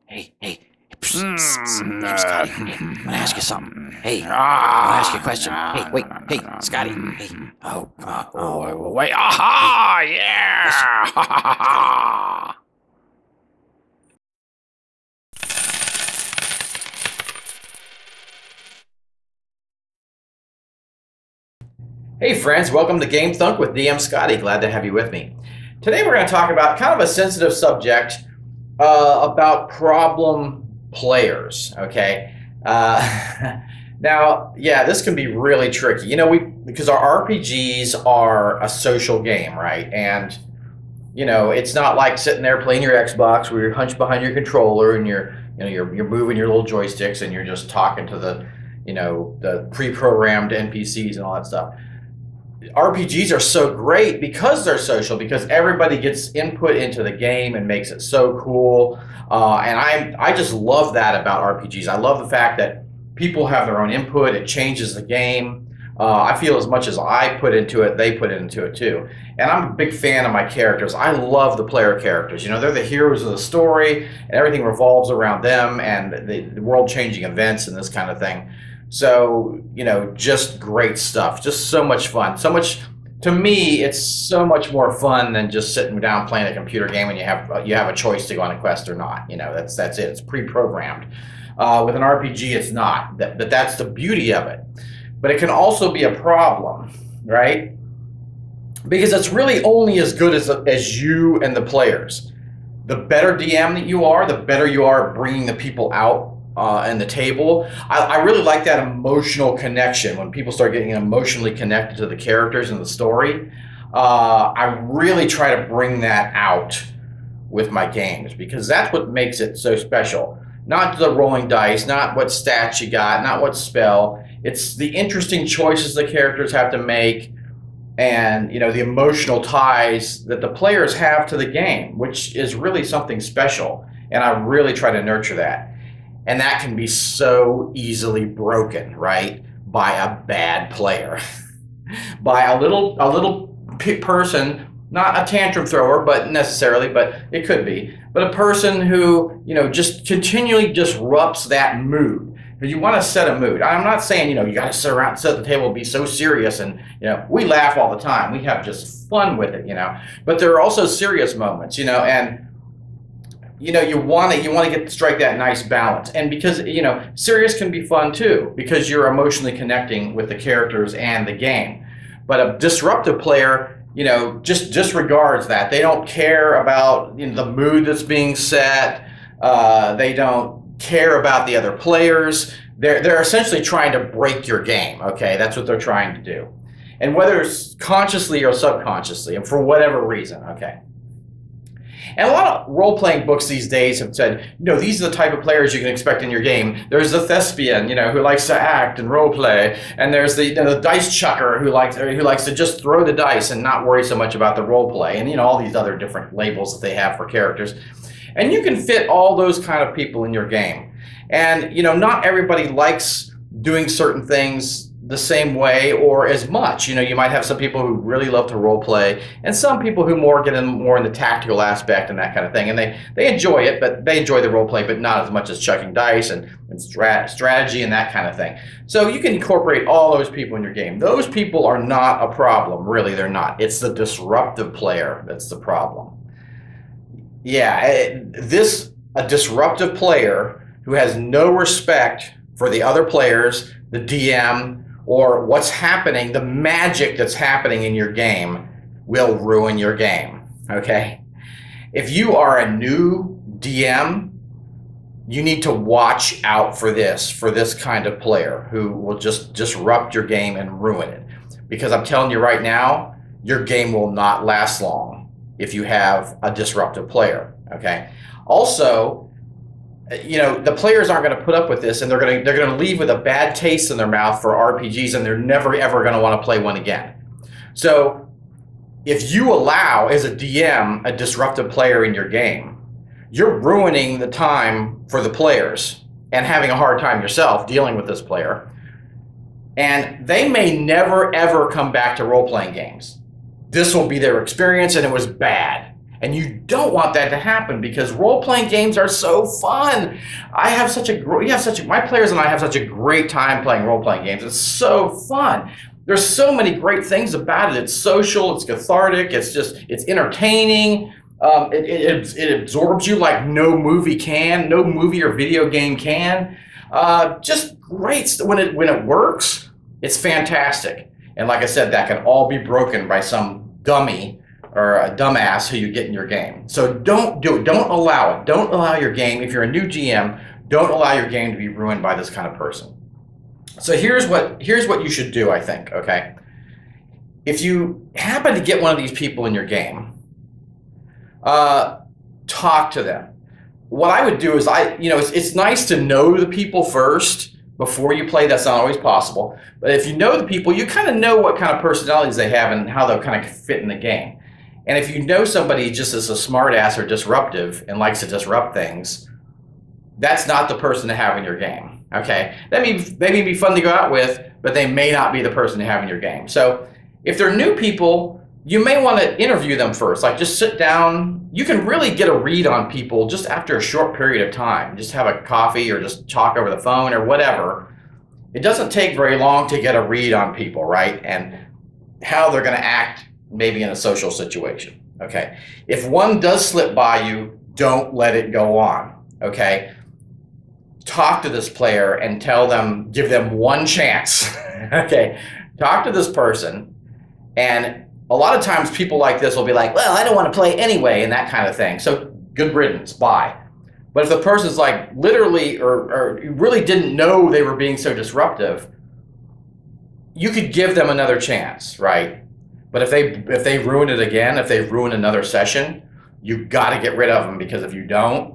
Hey, psst, hey, Scotty, hey, I'm gonna ask you something. Hey, I wanna ask you a question. Hey, wait, hey, Scotty, hey, Wait, aha, hey, yeah! listen. Ha, ha, ha. Hey friends, welcome to Gamethunk with DM Scotty. Glad to have you with me. Today we're going to talk about kind of a sensitive subject about problem players. Okay, now, yeah, this can be really tricky. You know, because our RPGs are a social game, right? And you know, it's not like sitting there playing your Xbox where you're hunched behind your controller and you're moving your little joysticks and you're just talking to the pre-programmed NPCs and all that stuff. RPGs are so great because they're social, because everybody gets input into the game and makes it so cool. And I just love that about RPGs. I love the fact that people have their own input. It changes the game. I feel as much as I put into it, they put into it too. And I'm a big fan of my characters. I love the player characters. You know, they're the heroes of the story, and everything revolves around them and the world-changing events and this kind of thing. So, you know, just great stuff. Just so much fun. So much, to me, it's so much more fun than just sitting down playing a computer game and you have a choice to go on a quest or not. You know, that's it. It's pre-programmed. With an RPG, it's not. But that's the beauty of it. But it can also be a problem, right? Because it's really only as good as you and the players. The better DM that you are, the better you are at bringing the people out and the table. I really like that emotional connection when people start getting emotionally connected to the characters and the story. I really try to bring that out with my games because that's what makes it so special. Not the rolling dice, not what stats you got, not what spell. It's the interesting choices the characters have to make and, you know, the emotional ties that the players have to the game, which is really something special. And I really try to nurture that. And that can be so easily broken, right, by a bad player, by a little person, not a tantrum thrower, but necessarily, but it could be, but a person who, you know, just continually disrupts that mood. Because you want to set a mood. I'm not saying, you know, you got to sit around, sit at the table, and be so serious, and you know, we laugh all the time. We have just fun with it, you know. But there are also serious moments, you know, and you know, you want to strike that nice balance. And because, you know, serious can be fun too, because you're emotionally connecting with the characters and the game. But a disruptive player, you know, just disregards that. They don't care about, you know, the mood that's being set. They don't care about the other players. They're essentially trying to break your game. Okay, that's what they're trying to do, and whether it's consciously or subconsciously, and for whatever reason. Okay. And a lot of role-playing books these days have said, you know, these are the type of players you can expect in your game. There's the thespian, you know, who likes to act and role-play, and there's the dice chucker who likes to just throw the dice and not worry so much about the role-play, and you know, all these other different labels that they have for characters. And you can fit all those kind of people in your game. And you know, not everybody likes doing certain things the same way or as much. You know, you might have some people who really love to role play, and some people who get more in the tactical aspect and that kind of thing. And they enjoy it, but they enjoy the role play, but not as much as chucking dice and strategy and that kind of thing. So you can incorporate all those people in your game. Those people are not a problem, really. They're not. It's the disruptive player that's the problem. Yeah, a disruptive player who has no respect for the other players, the DM, or what's happening, the magic that's happening in your game will ruin your game, okay? If you are a new DM, you need to watch out for this kind of player who will just disrupt your game and ruin it. Because I'm telling you right now, your game will not last long if you have a disruptive player, okay? Also, you know, the players aren't going to put up with this, and they're going to leave with a bad taste in their mouth for RPGs, and they're never ever going to want to play one again. So if you allow, as a DM, a disruptive player in your game, you're ruining the time for the players and having a hard time yourself dealing with this player. And they may never ever come back to role-playing games. This will be their experience, and it was bad. And you don't want that to happen because role-playing games are so fun. My players and I have such a great time playing role-playing games. It's so fun. There's so many great things about it. It's social, it's cathartic, it's entertaining. It absorbs you like no movie can, no movie or video game can. Just great. When it works, it's fantastic. And like I said, that can all be broken by some dummy or a dumbass who you get in your game. So don't do it. Don't allow it. Don't allow your game, if you're a new GM, don't allow your game to be ruined by this kind of person. So here's what you should do, I think, okay? If you happen to get one of these people in your game, talk to them. What I would do is it's nice to know the people first before you play. That's not always possible. But if you know the people, you kind of know what kind of personalities they have and how they'll kind of fit in the game. And if you know somebody just as a smart ass or disruptive and likes to disrupt things, that's not the person to have in your game, okay? They may be fun to go out with, but they may not be the person to have in your game. So if they're new people, you may want to interview them first. Like just sit down. You can really get a read on people just after a short period of time. Just have a coffee or just talk over the phone or whatever. It doesn't take very long to get a read on people, right? And how they're going to act maybe in a social situation, okay? If one does slip by you, don't let it go on, okay? Talk to this player and give them one chance, okay? Talk to this person, and a lot of times people like this will be like, well, I don't want to play anyway, and that kind of thing. So good riddance, bye. But if the person's like literally or really didn't know they were being so disruptive, you could give them another chance, right? But if they ruin it again, if they ruin another session, you got to get rid of them, because if you don't,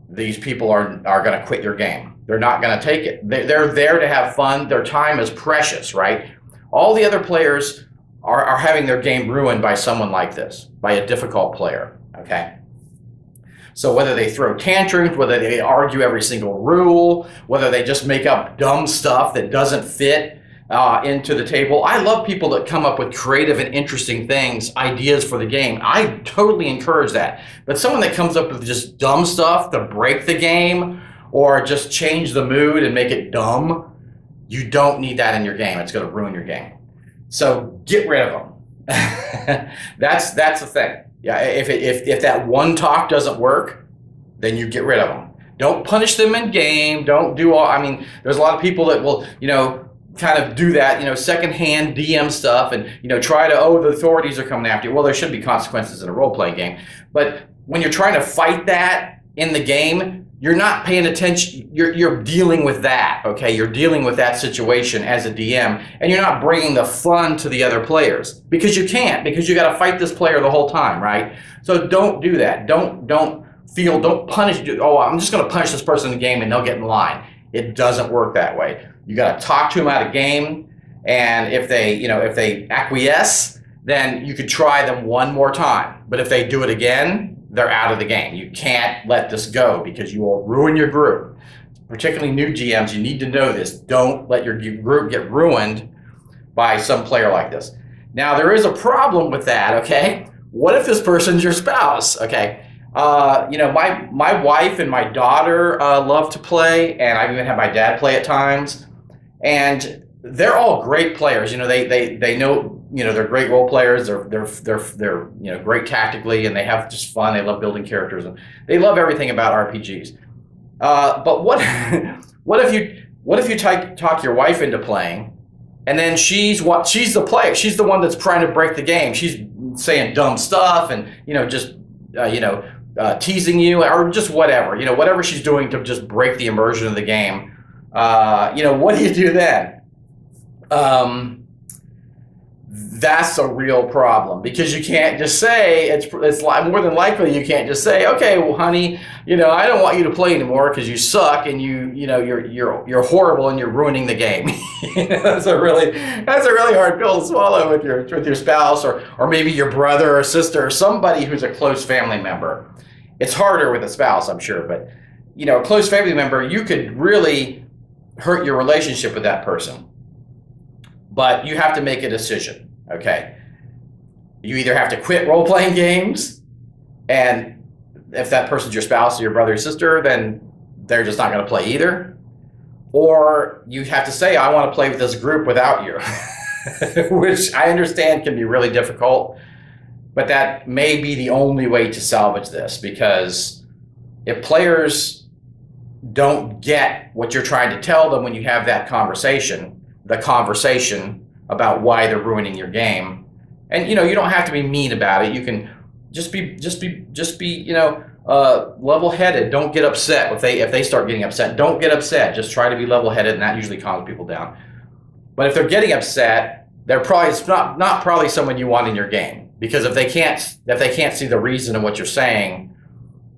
these people are going to quit your game. They're not going to take it. They're there to have fun. Their time is precious, right? All the other players are having their game ruined by someone like this, by a difficult player, okay? So whether they throw tantrums, whether they argue every single rule, whether they just make up dumb stuff that doesn't fit into the table. I love people that come up with creative and interesting things, ideas for the game. I totally encourage that. But someone that comes up with just dumb stuff to break the game or just change the mood and make it dumb, you don't need that in your game. It's going to ruin your game. So get rid of them. That's the thing. Yeah, if that one talk doesn't work, then you get rid of them. Don't punish them in game. Don't do all. I mean, there's a lot of people that will, kind of do that, secondhand DM stuff and, try to, the authorities are coming after you. Well, there should be consequences in a role-playing game. But when you're trying to fight that in the game, you're not paying attention. You're dealing with that, okay? You're dealing with that situation as a DM, and you're not bringing the fun to the other players because you can't, because you got to fight this player the whole time, right? So don't do that. Don't punish. I'm just going to punish this person in the game and they'll get in line. It doesn't work that way. You got to talk to them out of game, and if they acquiesce, then you could try them one more time. But if they do it again, they're out of the game. You can't let this go because you will ruin your group. Particularly new GMs, you need to know this. Don't let your group get ruined by some player like this. Now, there is a problem with that, okay? What if this person's your spouse, okay? My wife and my daughter love to play, and I even have my dad play at times. And they're all great players. They know, they're great role players. They're great tactically, and they have just fun. They love building characters, and they love everything about RPGs. But what if you talk your wife into playing, and then she's the player. She's the one that's trying to break the game. She's saying dumb stuff and teasing you or just whatever. Whatever she's doing to just break the immersion of the game. What do you do then? That's a real problem, because you can't just say, it's more than likely you can't just say, okay, well, honey, I don't want you to play anymore because you suck and you're horrible and you're ruining the game. That's a really hard pill to swallow with your spouse or maybe your brother or sister or somebody who's a close family member. It's harder with a spouse, I'm sure, but a close family member, you could really hurt your relationship with that person. But you have to make a decision, okay? You either have to quit role-playing games And if that person's your spouse or your brother or sister, then they're just not going to play either. Or you have to say, I want to play with this group without you, which I understand can be really difficult. But that may be the only way to salvage this, because if players don't get what you're trying to tell them when you have that conversation, the conversation about why they're ruining your game, and you don't have to be mean about it. You can just be level-headed. Don't get upset if they start getting upset. Don't get upset. Just try to be level-headed, and that usually calms people down. But if they're getting upset, it's not probably someone you want in your game. Because if they can't see the reason of what you're saying,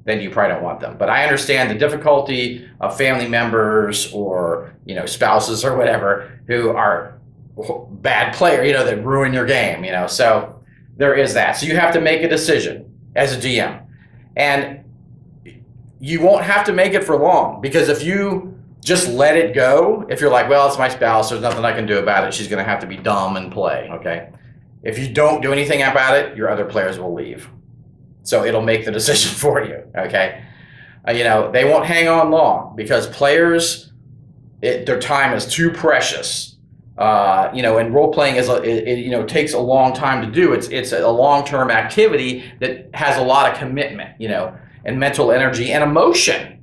then you probably don't want them. But I understand the difficulty of family members or spouses or whatever who are bad players, that ruin your game. So there is that. So you have to make a decision as a GM, and you won't have to make it for long, because if you just let it go, if you're like, well, it's my spouse, there's nothing I can do about it, she's going to have to be dumb and play. Okay. If you don't do anything about it, your other players will leave. So it'll make the decision for you, okay? They won't hang on long, because players, their time is too precious. And role-playing takes a long time to do. It's a long-term activity that has a lot of commitment, and mental energy and emotion,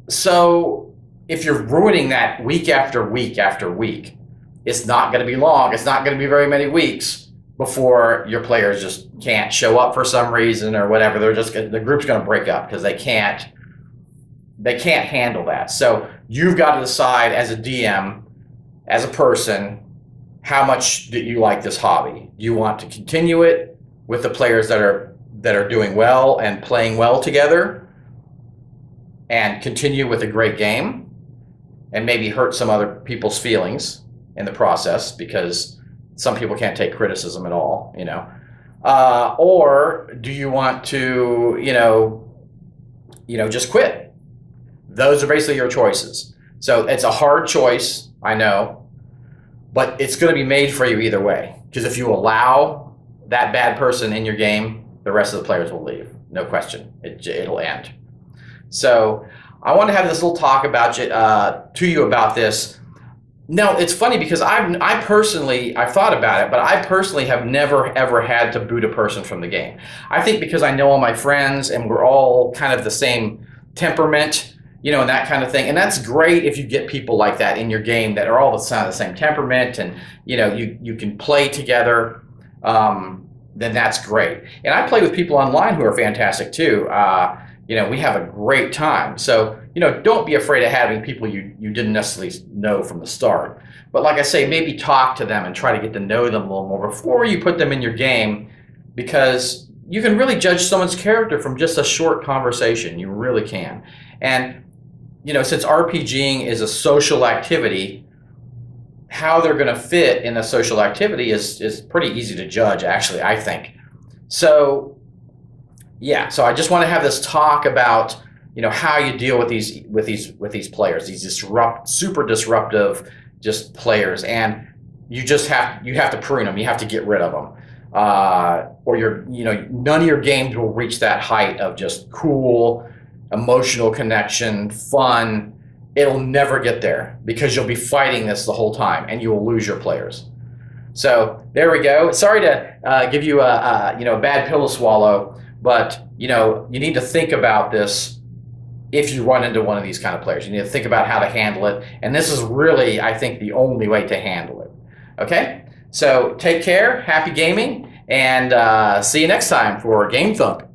So if you're ruining that week after week after week, it's not going to be long. It's not going to be very many weeks before your players just can't show up for some reason or whatever. The group's going to break up because they can't handle that. So you've got to decide as a DM, as a person, how much do you like this hobby? Do you want to continue it with the players that are doing well and playing well together, and continue with a great game, and maybe hurt some other people's feelings in the process, because some people can't take criticism at all, or do you want to, just quit? Those are basically your choices. So it's a hard choice, I know, but it's going to be made for you either way, because if you allow that bad person in your game, the rest of the players will leave. No question. It'll end. So I want to have this little talk to you about this. No, it's funny, because I've thought about it, but I personally have never ever had to boot a person from the game. I think because I know all my friends and we're all kind of the same temperament, and that kind of thing. And that's great if you get people like that in your game that are all the same temperament, and you can play together. Then that's great. And I play with people online who are fantastic too. We have a great time. So, don't be afraid of having people you didn't necessarily know from the start. But like I say, maybe talk to them and try to get to know them a little more before you put them in your game, because you can really judge someone's character from just a short conversation. You really can. And, since RPGing is a social activity, how they're going to fit in a social activity is pretty easy to judge, actually, I think. So, yeah, so I just want to have this talk about, how you deal with these players, these super disruptive just players, and you have to prune them. You have to get rid of them, or none of your games will reach that height of just cool, emotional connection, fun. It'll never get there, because you'll be fighting this the whole time, and you will lose your players. So there we go. Sorry to give you a bad pill to swallow. But, you need to think about this if you run into one of these kind of players. You need to think about how to handle it. And this is really, I think, the only way to handle it. Okay? So take care. Happy gaming. And see you next time for Gamethunk.